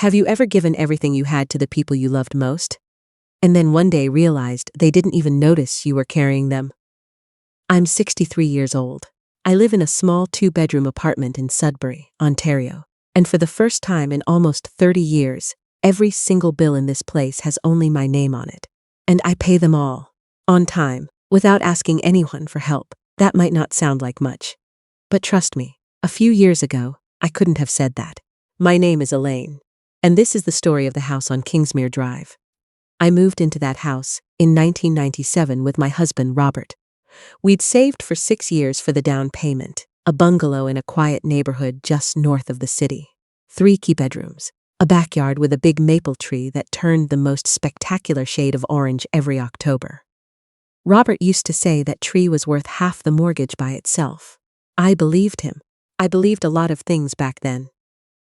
Have you ever given everything you had to the people you loved most? And then one day realized they didn't even notice you were carrying them? I'm 63 years old. I live in a small 2-bedroom apartment in Sudbury, Ontario. And for the first time in almost 30 years, every single bill in this place has only my name on it. And I pay them all, on time, without asking anyone for help. That might not sound like much. But trust me, a few years ago, I couldn't have said that. My name is Elaine. And this is the story of the house on Kingsmere Drive. I moved into that house in 1997 with my husband, Robert. We'd saved for 6 years for the down payment, a bungalow in a quiet neighborhood just north of the city. 3 key bedrooms, a backyard with a big maple tree that turned the most spectacular shade of orange every October. Robert used to say that tree was worth half the mortgage by itself. I believed him. I believed a lot of things back then.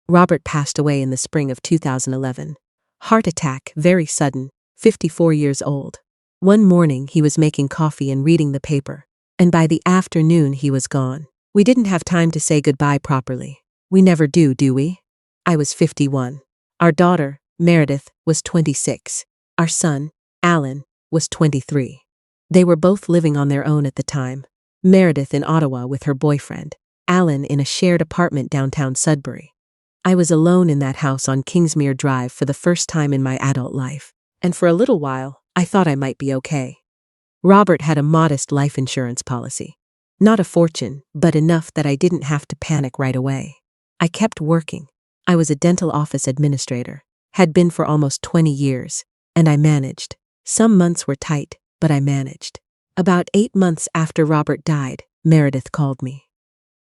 Robert passed away in the spring of 2011. Heart attack, very sudden, 54 years old. One morning he was making coffee and reading the paper, and by the afternoon he was gone. We didn't have time to say goodbye properly. We never do we? I was 51. Our daughter, Meredith, was 26. Our son, Alan, was 23. They were both living on their own at the time. Meredith in Ottawa with her boyfriend, Alan in a shared apartment downtown Sudbury. I was alone in that house on Kingsmere Drive for the first time in my adult life, and for a little while, I thought I might be okay. Robert had a modest life insurance policy. Not a fortune, but enough that I didn't have to panic right away. I kept working. I was a dental office administrator, had been for almost 20 years, and I managed. Some months were tight, but I managed. About 8 months after Robert died, Meredith called me.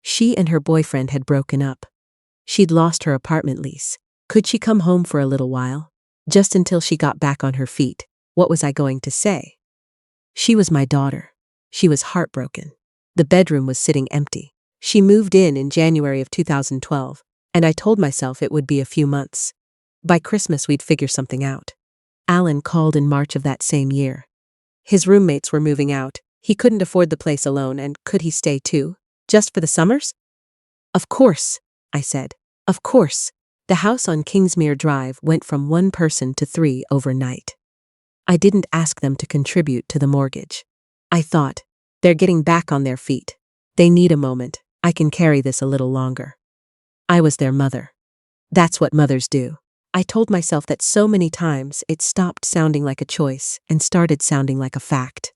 She and her boyfriend had broken up. She'd lost her apartment lease. Could she come home for a little while? Just until she got back on her feet. What was I going to say? She was my daughter. She was heartbroken. The bedroom was sitting empty. She moved in January of 2012, and I told myself it would be a few months. By Christmas we'd figure something out. Alan called in March of that same year. His roommates were moving out. He couldn't afford the place alone, and could he stay too? Just for the summers? Of course, I said. Of course. The house on Kingsmere Drive went from 1 person to 3 overnight. I didn't ask them to contribute to the mortgage. I thought, they're getting back on their feet. They need a moment. I can carry this a little longer. I was their mother. That's what mothers do. I told myself that so many times it stopped sounding like a choice and started sounding like a fact.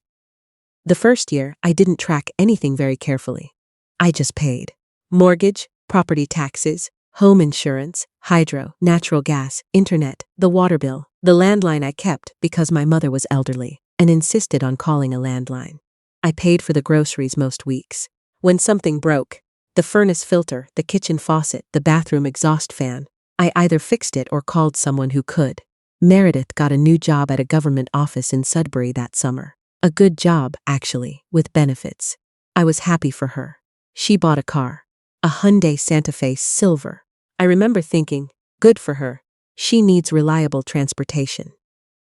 The first year, I didn't track anything very carefully. I just paid. Mortgage, property taxes, home insurance, hydro, natural gas, internet, the water bill. The landline I kept because my mother was elderly and insisted on calling a landline. I paid for the groceries most weeks. When something broke, the furnace filter, the kitchen faucet, the bathroom exhaust fan, I either fixed it or called someone who could. Meredith got a new job at a government office in Sudbury that summer. A good job, actually, with benefits. I was happy for her. She bought a car. A Hyundai Santa Fe Silver. I remember thinking, good for her. She needs reliable transportation.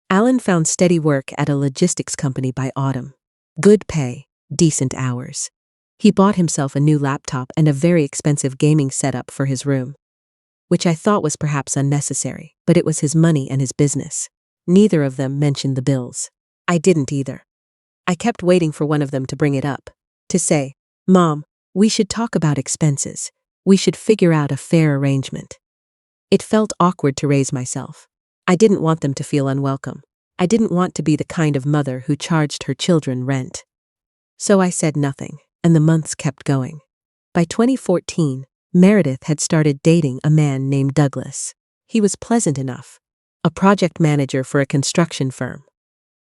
Alan found steady work at a logistics company by autumn. Good pay, decent hours. He bought himself a new laptop and a very expensive gaming setup for his room, which I thought was perhaps unnecessary, but it was his money and his business. Neither of them mentioned the bills. I didn't either. I kept waiting for one of them to bring it up, to say, Mom, we should talk about expenses. We should figure out a fair arrangement. It felt awkward to raise myself. I didn't want them to feel unwelcome. I didn't want to be the kind of mother who charged her children rent. So I said nothing, and the months kept going. By 2014, Meredith had started dating a man named Douglas. He was pleasant enough. A project manager for a construction firm.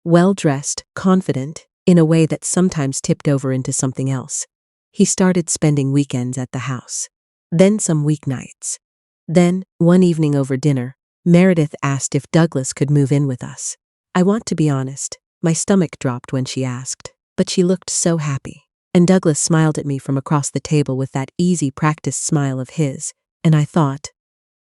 Well-dressed, confident, in a way that sometimes tipped over into something else. He started spending weekends at the house. Then some weeknights. Then, one evening over dinner, Meredith asked if Douglas could move in with us. I want to be honest, my stomach dropped when she asked, but she looked so happy. And Douglas smiled at me from across the table with that easy practiced smile of his, and I thought,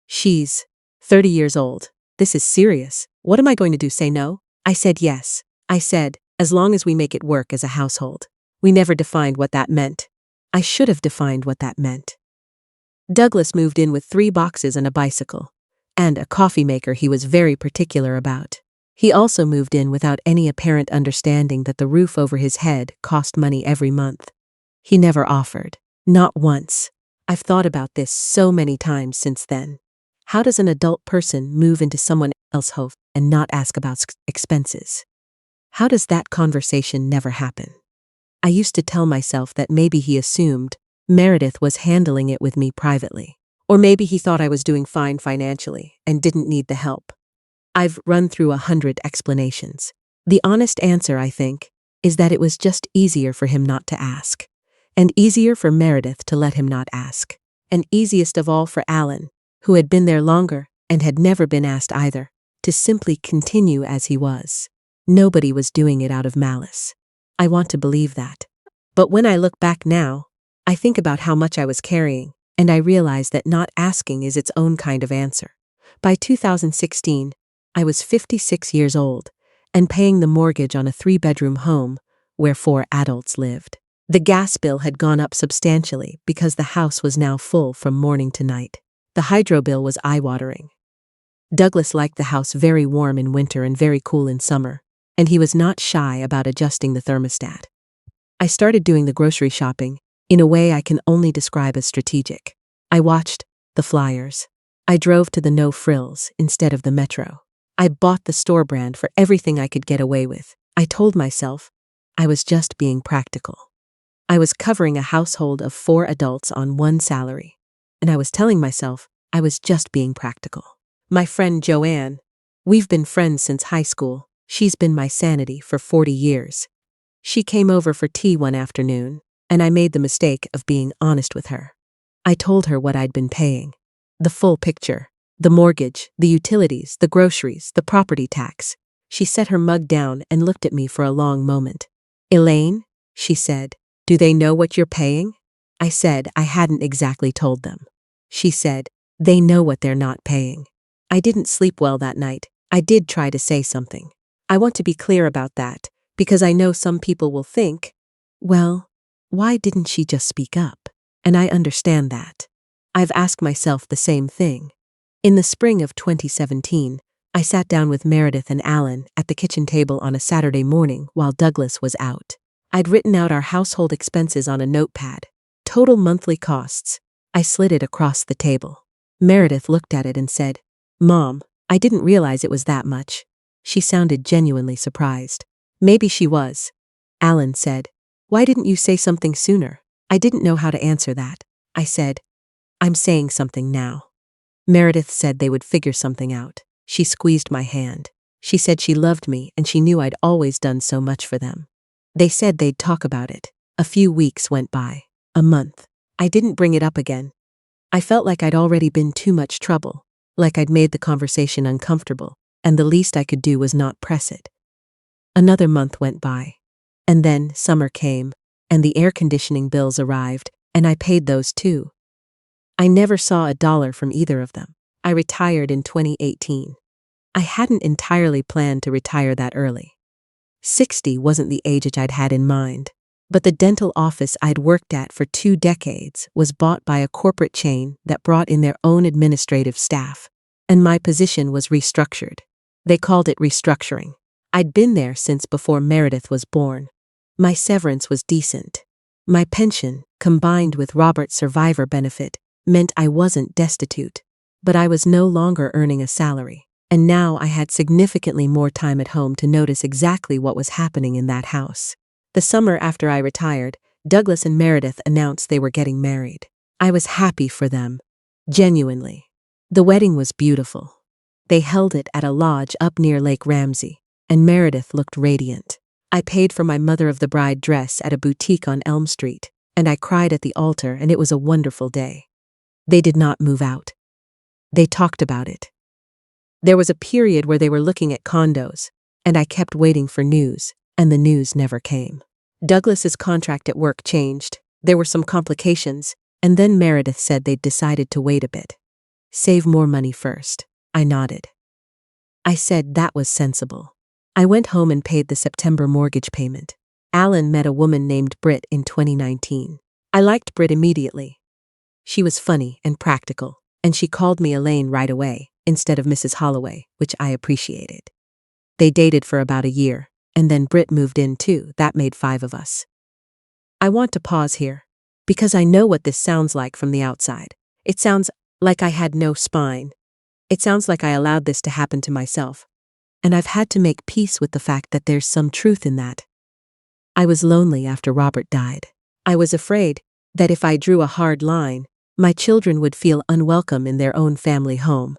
she's 30 years old. This is serious. What am I going to do, say no? I said yes. I said, as long as we make it work as a household. We never defined what that meant. I should have defined what that meant. Douglas moved in with 3 boxes and a bicycle. and a coffee maker he was very particular about. He also moved in without any apparent understanding that the roof over his head cost money every month. He never offered. Not once. I've thought about this so many times since then. How does an adult person move into someone else's home and not ask about expenses? How does that conversation never happen? I used to tell myself that maybe he assumed Meredith was handling it with me privately. Or maybe he thought I was doing fine financially and didn't need the help. I've run through 100 explanations. The honest answer, I think, is that it was just easier for him not to ask. And easier for Meredith to let him not ask. And easiest of all for Alan, who had been there longer and had never been asked either, to simply continue as he was. Nobody was doing it out of malice. I want to believe that. But when I look back now, I think about how much I was carrying, and I realize that not asking is its own kind of answer. By 2016, I was 56 years old and paying the mortgage on a 3-bedroom home where 4 adults lived. The gas bill had gone up substantially because the house was now full from morning to night. The hydro bill was eye-watering. Douglas liked the house very warm in winter and very cool in summer, and he was not shy about adjusting the thermostat. I started doing the grocery shopping in a way I can only describe as strategic. I watched the flyers. I drove to the no frills instead of the metro. I bought the store brand for everything I could get away with. I told myself I was just being practical. I was covering a household of 4 adults on 1 salary, and I was telling myself I was just being practical. My friend Joanne, we've been friends since high school. She's been my sanity for 40 years. She came over for tea one afternoon, and I made the mistake of being honest with her. I told her what I'd been paying. The full picture. The mortgage, the utilities, the groceries, the property tax. She set her mug down and looked at me for a long moment. "Elaine," she said, "do they know what you're paying?" I said I hadn't exactly told them. She said, "They know what they're not paying." I didn't sleep well that night. I did try to say something. I want to be clear about that, because I know some people will think, well, why didn't she just speak up? And I understand that. I've asked myself the same thing. In the spring of 2017, I sat down with Meredith and Alan at the kitchen table on a Saturday morning while Douglas was out. I'd written out our household expenses on a notepad. Total monthly costs. I slid it across the table. Meredith looked at it and said, "Mom, I didn't realize it was that much." She sounded genuinely surprised. Maybe she was. Alan said, "Why didn't you say something sooner?" I didn't know how to answer that. I said, "I'm saying something now." Meredith said they would figure something out. She squeezed my hand. She said she loved me and she knew I'd always done so much for them. They said they'd talk about it. A few weeks went by. A month. I didn't bring it up again. I felt like I'd already been too much trouble, like I'd made the conversation uncomfortable, and the least I could do was not press it. Another month went by. And then summer came, and the air conditioning bills arrived, and I paid those too. I never saw a dollar from either of them. I retired in 2018. I hadn't entirely planned to retire that early. 60 wasn't the age I'd had in mind. But the dental office I'd worked at for 2 decades was bought by a corporate chain that brought in their own administrative staff, and my position was restructured. They called it restructuring. I'd been there since before Meredith was born. My severance was decent. My pension, combined with Robert's survivor benefit, meant I wasn't destitute. But I was no longer earning a salary, and now I had significantly more time at home to notice exactly what was happening in that house. The summer after I retired, Douglas and Meredith announced they were getting married. I was happy for them. Genuinely. The wedding was beautiful. They held it at a lodge up near Lake Ramsey, and Meredith looked radiant. I paid for my mother-of-the-bride dress at a boutique on Elm Street, and I cried at the altar, and it was a wonderful day. They did not move out. They talked about it. There was a period where they were looking at condos, and I kept waiting for news, and the news never came. Douglas's contract at work changed. There were some complications, and then Meredith said they'd decided to wait a bit. Save more money first. I nodded. I said that was sensible. I went home and paid the September mortgage payment. Alan met a woman named Britt in 2019. I liked Britt immediately. She was funny and practical, and she called me Elaine right away. instead of Mrs. Holloway, which I appreciated. They dated for about a year, and then Britt moved in too. That made 5 of us. I want to pause here, because I know what this sounds like from the outside. It sounds like I had no spine. It sounds like I allowed this to happen to myself, and I've had to make peace with the fact that there's some truth in that. I was lonely after Robert died. I was afraid that if I drew a hard line, my children would feel unwelcome in their own family home,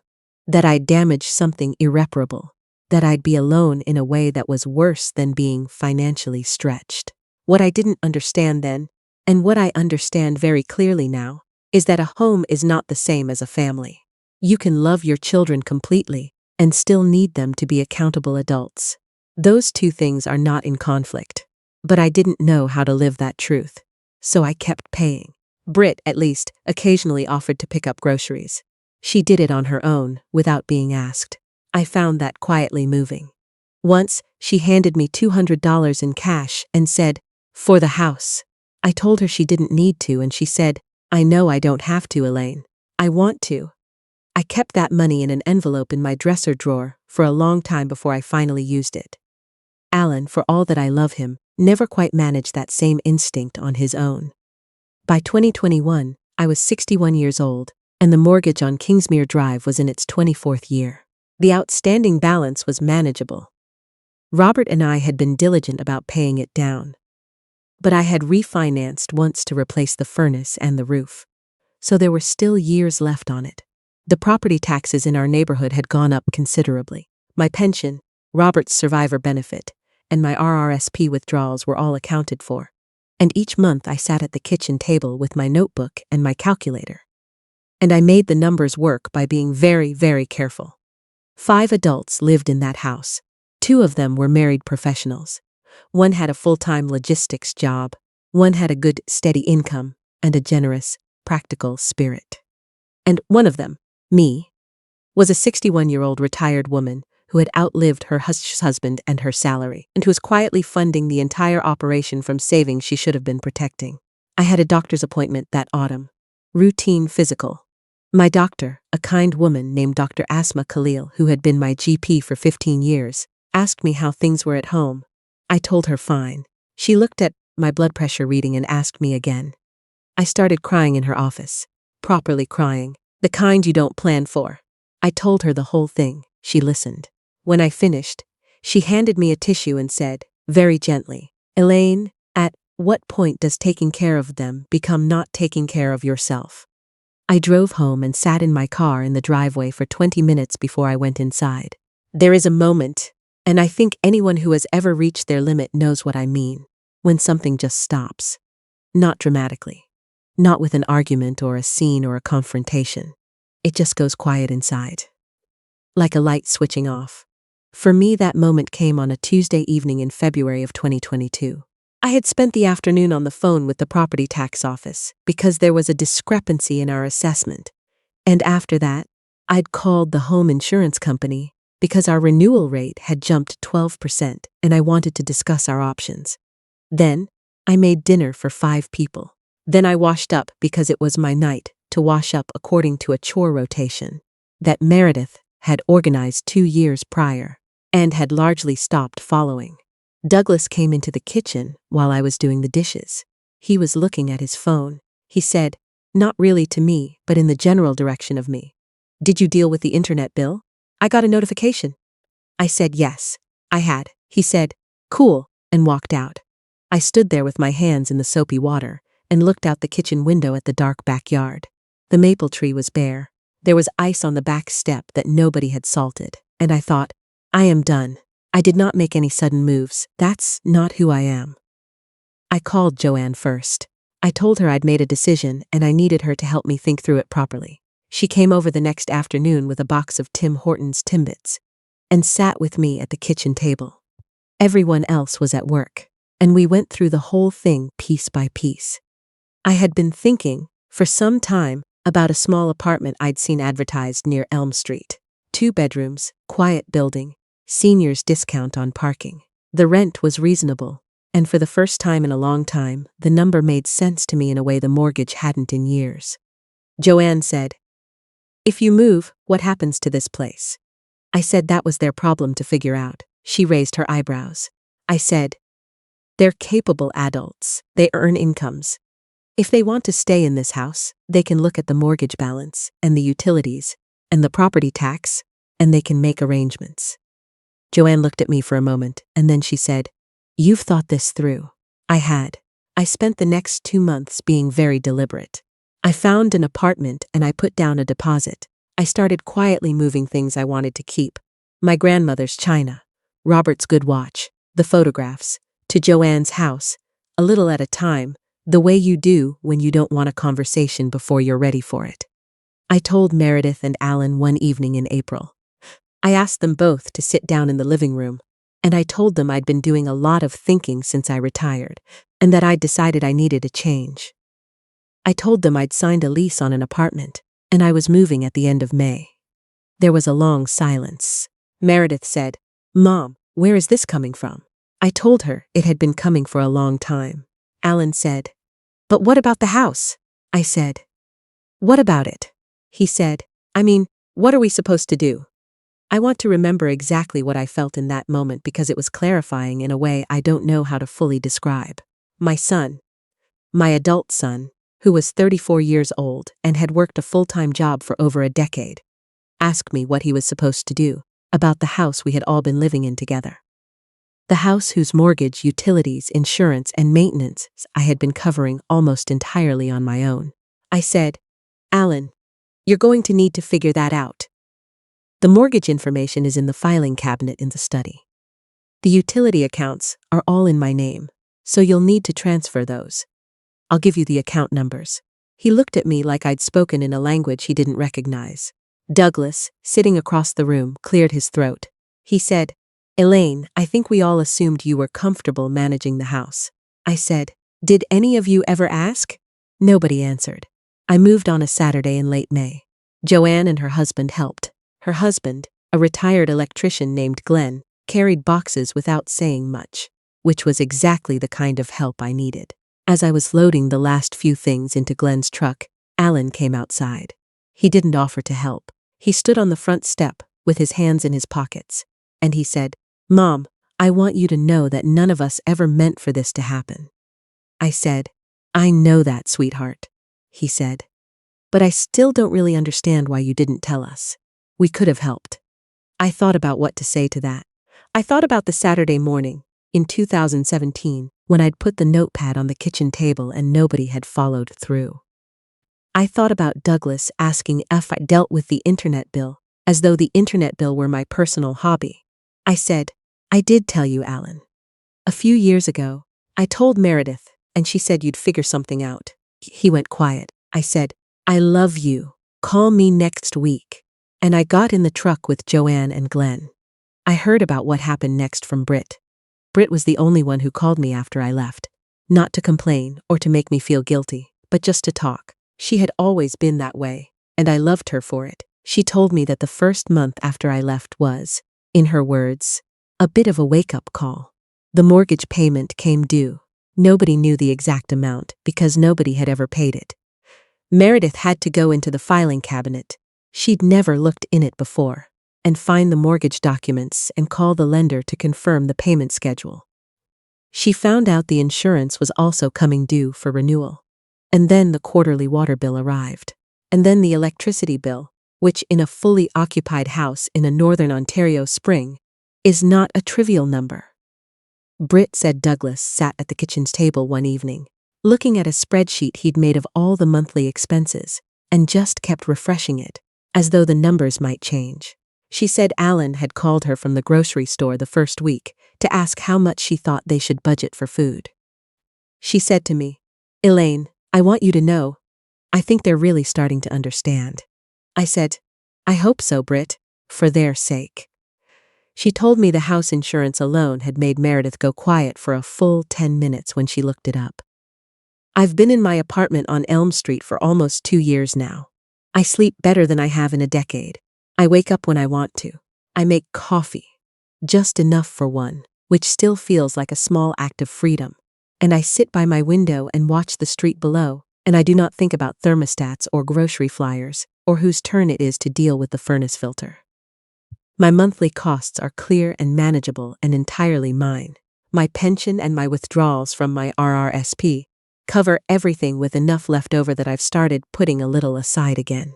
that I'd damage something irreparable, that I'd be alone in a way that was worse than being financially stretched. What I didn't understand then, and what I understand very clearly now, is that a home is not the same as a family. You can love your children completely and still need them to be accountable adults. Those two things are not in conflict. But I didn't know how to live that truth, so I kept paying. Britt, at least, occasionally offered to pick up groceries. She did it on her own, without being asked. I found that quietly moving. Once, she handed me $200 in cash and said, "For the house." I told her she didn't need to, and she said, "I know I don't have to, Elaine. I want to." I kept that money in an envelope in my dresser drawer for a long time before I finally used it. Alan, for all that I love him, never quite managed that same instinct on his own. By 2021, I was 61 years old, and the mortgage on Kingsmere Drive was in its 24th year. The outstanding balance was manageable. Robert and I had been diligent about paying it down. But I had refinanced once to replace the furnace and the roof, so there were still years left on it. The property taxes in our neighborhood had gone up considerably. My pension, Robert's survivor benefit, and my RRSP withdrawals were all accounted for, and each month I sat at the kitchen table with my notebook and my calculator. And I made the numbers work by being very, very careful. 5 adults lived in that house. 2 of them were married professionals. One had a full-time logistics job. One had a good, steady income and a generous, practical spirit. And one of them, me, was a 61-year-old retired woman who had outlived her husband and her salary, and who was quietly funding the entire operation from savings she should have been protecting. I had a doctor's appointment that autumn. Routine physical. My doctor, a kind woman named Dr. Asma Khalil, who had been my GP for 15 years, asked me how things were at home. I told her fine. She looked at my blood pressure reading and asked me again. I started crying in her office. Properly crying. The kind you don't plan for. I told her the whole thing. She listened. When I finished, she handed me a tissue and said, very gently, "Elaine, at what point does taking care of them become not taking care of yourself?" I drove home and sat in my car in the driveway for 20 minutes before I went inside. There is a moment, and I think anyone who has ever reached their limit knows what I mean, when something just stops. Not dramatically. Not with an argument or a scene or a confrontation. It just goes quiet inside. Like a light switching off. For me, that moment came on a Tuesday evening in February of 2022. I had spent the afternoon on the phone with the property tax office because there was a discrepancy in our assessment. And after that, I'd called the home insurance company because our renewal rate had jumped 12% and I wanted to discuss our options. Then, I made dinner for 5 people. Then I washed up because it was my night to wash up according to a chore rotation that Meredith had organized 2 years prior and had largely stopped following. Douglas came into the kitchen while I was doing the dishes. He was looking at his phone. He said, not really to me, but in the general direction of me, "Did you deal with the internet bill? I got a notification." I said yes, I had. He said, "Cool," and walked out. I stood there with my hands in the soapy water and looked out the kitchen window at the dark backyard. The maple tree was bare. There was ice on the back step that nobody had salted, and I thought, I am done. I did not make any sudden moves. That's not who I am. I called Joanne first. I told her I'd made a decision and I needed her to help me think through it properly. She came over the next afternoon with a box of Tim Hortons Timbits and sat with me at the kitchen table. Everyone else was at work, and we went through the whole thing piece by piece. I had been thinking, for some time, about a small apartment I'd seen advertised near Elm Street. 2 bedrooms, quiet building, seniors discount on parking. The rent was reasonable, and for the first time in a long time, the number made sense to me in a way the mortgage hadn't in years. Joanne said, If you move, what happens to this place? I said that was their problem to figure out. She raised her eyebrows. I said, they're capable adults. They earn incomes. If they want to stay in this house, they can look at the mortgage balance and the utilities and the property tax, and they can make arrangements. Joanne looked at me for a moment, and then she said, you've thought this through. I had. I spent the next 2 months being very deliberate. I found an apartment and I put down a deposit. I started quietly moving things I wanted to keep. My grandmother's china, Robert's good watch, the photographs, to Joanne's house, a little at a time, the way you do when you don't want a conversation before you're ready for it. I told Meredith and Alan one evening in April. I asked them both to sit down in the living room, and I told them I'd been doing a lot of thinking since I retired, and that I'd decided I needed a change. I told them I'd signed a lease on an apartment, and I was moving at the end of May. There was a long silence. Meredith said, Mom, where is this coming from? I told her it had been coming for a long time. Alan said, but what about the house? I said, what about it? He said, I mean, what are we supposed to do? I want to remember exactly what I felt in that moment because it was clarifying in a way I don't know how to fully describe. My son, my adult son, who was 34 years old and had worked a full-time job for over a decade, asked me what he was supposed to do about the house we had all been living in together. The house whose mortgage, utilities, insurance, and maintenance I had been covering almost entirely on my own. I said, Alan, you're going to need to figure that out. The mortgage information is in the filing cabinet in the study. The utility accounts are all in my name, so you'll need to transfer those. I'll give you the account numbers. He looked at me like I'd spoken in a language he didn't recognize. Douglas, sitting across the room, cleared his throat. He said, Elaine, I think we all assumed you were comfortable managing the house. I said, did any of you ever ask? Nobody answered. I moved on a Saturday in late May. Joanne and her husband helped. Her husband, a retired electrician named Glenn, carried boxes without saying much, which was exactly the kind of help I needed. As I was loading the last few things into Glenn's truck, Alan came outside. He didn't offer to help. He stood on the front step with his hands in his pockets, and he said, Mom, I want you to know that none of us ever meant for this to happen. I said, I know that, sweetheart, he said. But I still don't really understand why you didn't tell us. We could have helped. I thought about what to say to that. I thought about the Saturday morning, in 2017, when I'd put the notepad on the kitchen table and nobody had followed through. I thought about Douglas asking if I dealt with the internet bill, as though the internet bill were my personal hobby. I said, I did tell you, Alan. A few years ago, I told Meredith, and she said you'd figure something out. He went quiet. I said, I love you. Call me next week. And I got in the truck with Joanne and Glenn. I heard about what happened next from Britt. Britt was the only one who called me after I left. Not to complain or to make me feel guilty, but just to talk. She had always been that way, and I loved her for it. She told me that the first month after I left was, in her words, a bit of a wake-up call. The mortgage payment came due. Nobody knew the exact amount because nobody had ever paid it. Meredith had to go into the filing cabinet. She'd never looked in it before, and find the mortgage documents and call the lender to confirm the payment schedule. She found out the insurance was also coming due for renewal. And then the quarterly water bill arrived. And then the electricity bill, which in a fully occupied house in a northern Ontario spring, is not a trivial number. Britt said Douglas sat at the kitchen's table one evening, looking at a spreadsheet he'd made of all the monthly expenses, and just kept refreshing it, as though the numbers might change. She said Alan had called her from the grocery store the first week to ask how much she thought they should budget for food. She said to me, Elaine, I want you to know, I think they're really starting to understand. I said, I hope so, Britt, for their sake. She told me the house insurance alone had made Meredith go quiet for a full 10 minutes when she looked it up. I've been in my apartment on Elm Street for almost 2 years now. I sleep better than I have in a decade. I wake up when I want to. I make coffee. Just enough for one, which still feels like a small act of freedom. And I sit by my window and watch the street below, and I do not think about thermostats or grocery flyers, or whose turn it is to deal with the furnace filter. My monthly costs are clear and manageable and entirely mine. My pension and my withdrawals from my RRSP cover everything with enough left over that I've started putting a little aside again.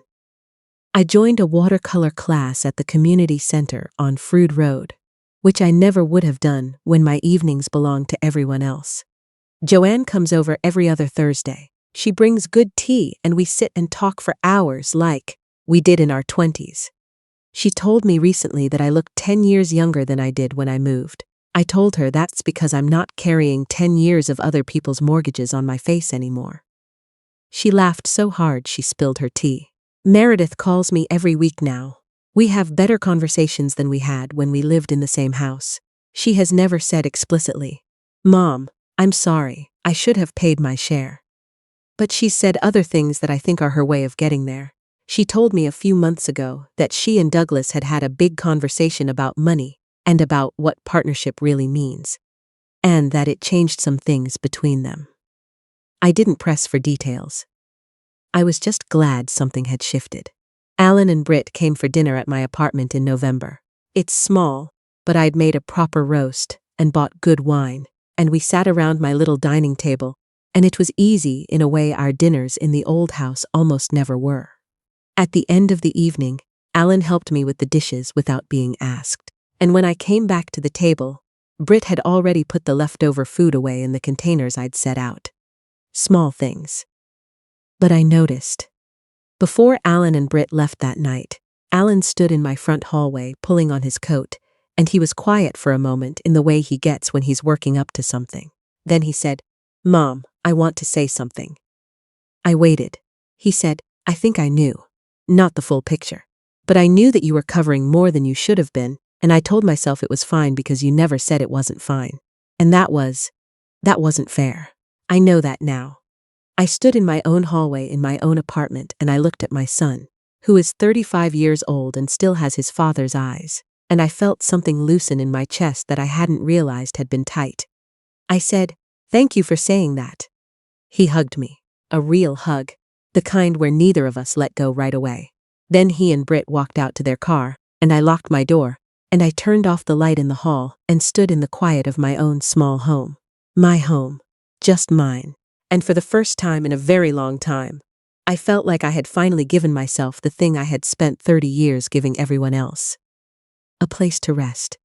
I joined a watercolor class at the community center on Frood Road, which I never would have done when my evenings belonged to everyone else. Joanne comes over every other Thursday. She brings good tea and we sit and talk for hours like we did in our 20s. She told me recently that I look 10 years younger than I did when I moved. I told her that's because I'm not carrying 10 years of other people's mortgages on my face anymore. She laughed so hard she spilled her tea. Meredith calls me every week now. We have better conversations than we had when we lived in the same house. She has never said explicitly, "Mom, I'm sorry, I should have paid my share." But she's said other things that I think are her way of getting there. She told me a few months ago that she and Douglas had had a big conversation about money and about what partnership really means, and that it changed some things between them. I didn't press for details. I was just glad something had shifted. Alan and Britt came for dinner at my apartment in November. It's small, but I'd made a proper roast and bought good wine, and we sat around my little dining table, and it was easy in a way our dinners in the old house almost never were. At the end of the evening, Alan helped me with the dishes without being asked, and when I came back to the table, Britt had already put the leftover food away in the containers I'd set out. Small things. But I noticed. Before Alan and Britt left that night, Alan stood in my front hallway pulling on his coat, and he was quiet for a moment in the way he gets when he's working up to something. Then he said, "Mom, I want to say something." I waited. He said, "I think I knew. Not the full picture. But I knew that you were covering more than you should have been, and I told myself it was fine because you never said it wasn't fine. And that wasn't fair. I know that now." I stood in my own hallway in my own apartment and I looked at my son, who is 35 years old and still has his father's eyes, and I felt something loosen in my chest that I hadn't realized had been tight. I said, "Thank you for saying that." He hugged me. A real hug. The kind where neither of us let go right away. Then he and Britt walked out to their car, and I locked my door, and I turned off the light in the hall and stood in the quiet of my own small home. My home. Just mine. And for the first time in a very long time, I felt like I had finally given myself the thing I had spent 30 years giving everyone else. A place to rest.